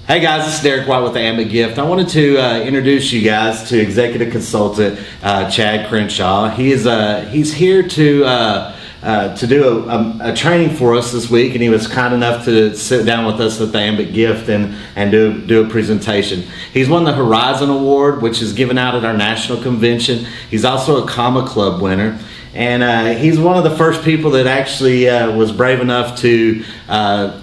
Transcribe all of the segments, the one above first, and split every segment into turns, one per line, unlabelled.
Hey guys, this is Derek White with the Ambit Gift. I wanted to introduce you guys to executive consultant Chad Crenshaw. He's here to do a training for us this week, and he was kind enough to sit down with us at the Ambit Gift and do a presentation. He's won the Horizon Award, which is given out at our national convention. He's also a Comma Club winner. And he's one of the first people that actually was brave enough to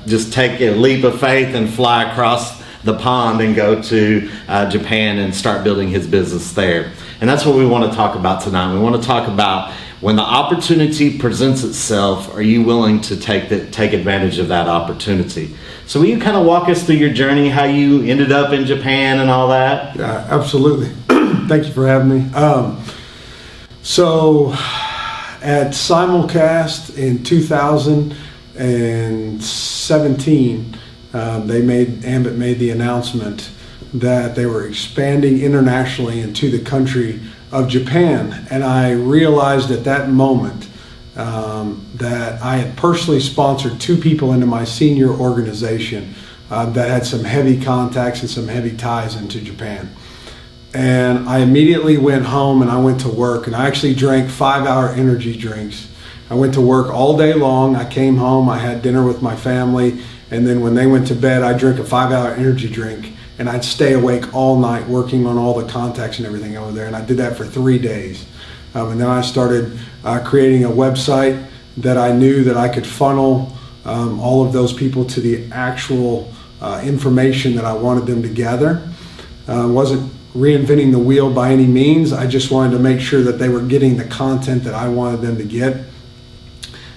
just take a leap of faith and fly across the pond and go to Japan and start building his business there. And that's what we want to talk about tonight. We want to talk about when the opportunity presents itself, are you willing to take advantage of that opportunity? So will you kind of walk us through your journey, how you ended up in Japan and all that?
Yeah, absolutely. Thank you for having me. So at Simulcast in 2017, Ambit made the announcement that they were expanding internationally into the country of Japan, and I realized at that moment that I had personally sponsored two people into my senior organization that had some heavy contacts and some heavy ties into Japan. And I immediately went home and I went to work, and I actually drank 5-hour energy drinks. I went to work all day long. I came home, I had dinner with my family, and then when they went to bed, I drank a 5-hour energy drink, and I'd stay awake all night working on all the contacts and everything over there. And I did that for 3 days. And then I started creating a website that I knew that I could funnel all of those people to the actual information that I wanted them to gather. Wasn't reinventing the wheel by any means. I just wanted to make sure that they were getting the content that I wanted them to get.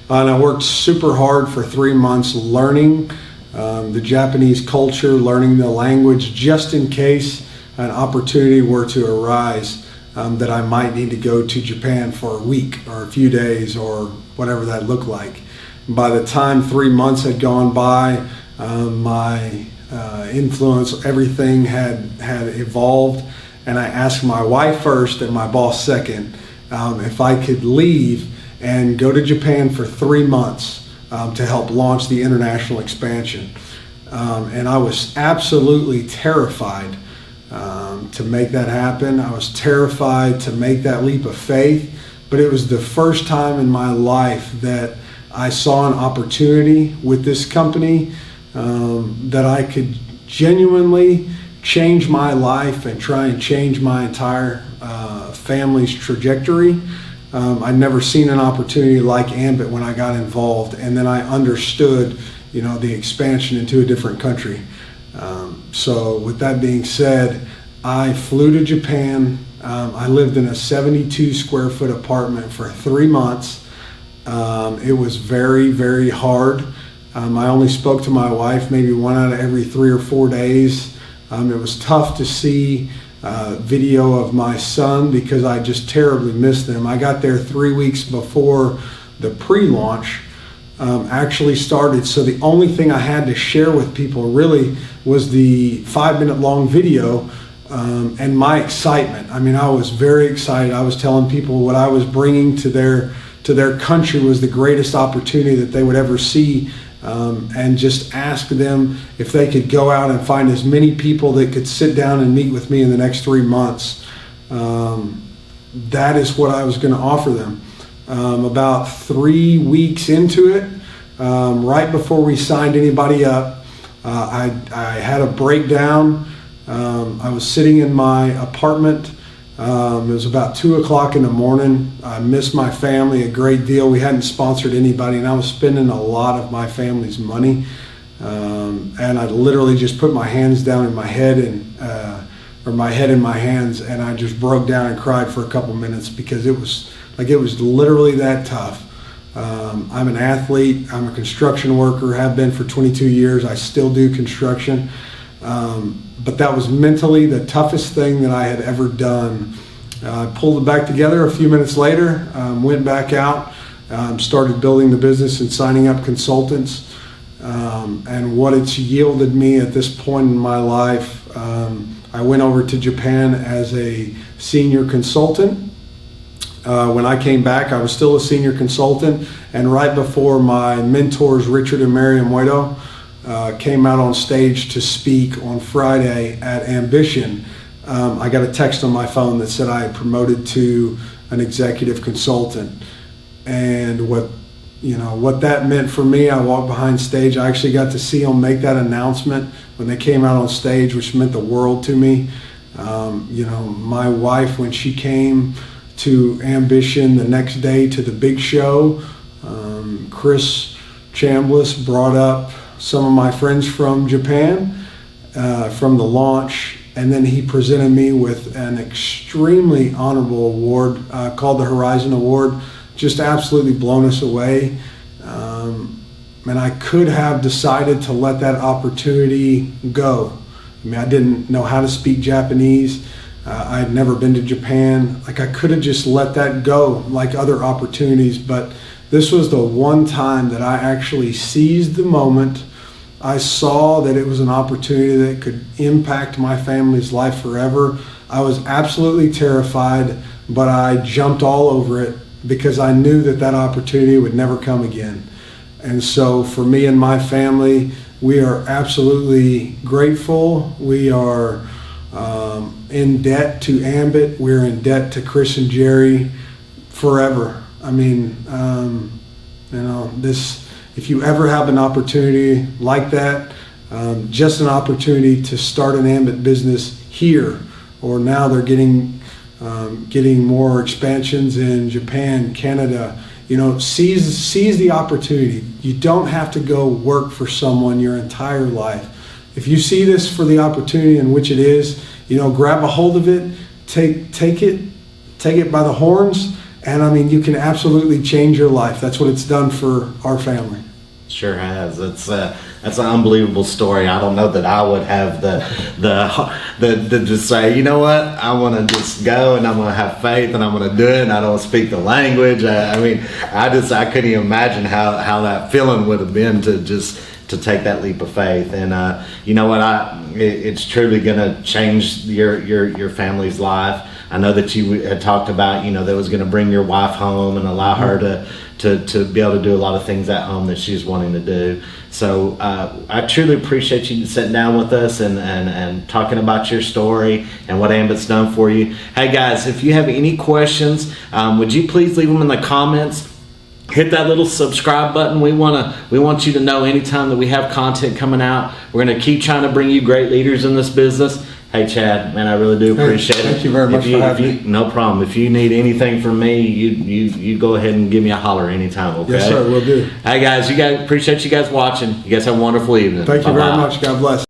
And I worked super hard for 3 months learning the Japanese culture, learning the language, just in case an opportunity were to arise that I might need to go to Japan for a week or a few days or whatever that looked like. By the time 3 months had gone by, my influence, everything had evolved, and I asked my wife first and my boss second if I could leave and go to Japan for 3 months to help launch the international expansion. And I was absolutely terrified to make that happen. I was terrified to make that leap of faith, but it was the first time in my life that I saw an opportunity with this company that I could genuinely change my life and try and change my entire family's trajectory. I'd never seen an opportunity like Ambit when I got involved, and then I understood, the expansion into a different country. So with that being said, I flew to Japan. I lived in a 72 square foot apartment for 3 months. It was very, very hard. I only spoke to my wife maybe 1 out of every 3 or 4 days. It was tough to see video of my son because I just terribly missed them. I got there 3 weeks before the pre-launch actually started, so the only thing I had to share with people really was the 5-minute long video and my excitement. I mean, I was very excited. I was telling people what I was bringing to their country was the greatest opportunity that they would ever see. And just ask them if they could go out and find as many people that could sit down and meet with me in the next 3 months. That is what I was going to offer them. About 3 weeks into it, right before we signed anybody up, I had a breakdown. I was sitting in my apartment. It was about 2 o'clock in the morning. I missed my family a great deal. We hadn't sponsored anybody, and I was spending a lot of my family's money. And I literally just put my hands down in my head or my head in my hands, and I just broke down and cried for a couple minutes because it was literally that tough. I'm an athlete. I'm a construction worker, have been for 22 years. I still do construction. But that was mentally the toughest thing that I had ever done. I pulled it back together a few minutes later, went back out, started building the business and signing up consultants. And what it's yielded me at this point in my life, I went over to Japan as a senior consultant. When I came back, I was still a senior consultant, and right before my mentors, Richard and Miriam Wedo, came out on stage to speak on Friday at Ambition, I got a text on my phone that said I had promoted to an executive consultant. And what that meant for me, I walked behind stage. I actually got to see them make that announcement when they came out on stage, which meant the world to me. My wife, when she came to Ambition the next day to the big show, Chris Chambliss brought up some of my friends from Japan from the launch, and then he presented me with an extremely honorable award called the Horizon Award. Just absolutely blown us away. And I could have decided to let that opportunity go. I mean, I didn't know how to speak Japanese. I had never been to Japan. Like, I could have just let that go like other opportunities, but this was the one time that I actually seized the moment. I saw that it was an opportunity that could impact my family's life forever. I was absolutely terrified, but I jumped all over it because I knew that that opportunity would never come again. And so for me and my family, we are absolutely grateful. We are in debt to Ambit. We're in debt to Chris and Jerry forever. I mean, if you ever have an opportunity like that, just an opportunity to start an Ambit business here, or now they're getting more expansions in Japan, Canada. Seize the opportunity. You don't have to go work for someone your entire life. If you see this for the opportunity in which it is, grab a hold of it, take it by the horns, and I mean, you can absolutely change your life. That's what it's done for our family.
Sure has. That's an unbelievable story. I don't know that I would have the just say, you know what, I want to just go and I'm going to have faith and I'm going to do it, and I don't speak the language. I couldn't even imagine how that feeling would have been to take that leap of faith. And you know what, it's truly going to change your family's life. I know that you had talked about, that was going to bring your wife home and allow her to be able to do a lot of things at home that she's wanting to do. So I truly appreciate you sitting down with us and talking about your story and what Ambit's done for you. Hey guys, if you have any questions, would you please leave them in the comments? Hit that little subscribe button. We want you to know anytime that we have content coming out. We're going to keep trying to bring you great leaders in this business. Hey Chad, man, I really do appreciate it.
Thank you very much for having me.
No problem. If you need anything from me, you go ahead and give me a holler anytime, okay?
Yes, sir, we'll do.
Hey guys, appreciate you guys watching. You guys have a wonderful evening.
Thank you very much. God bless.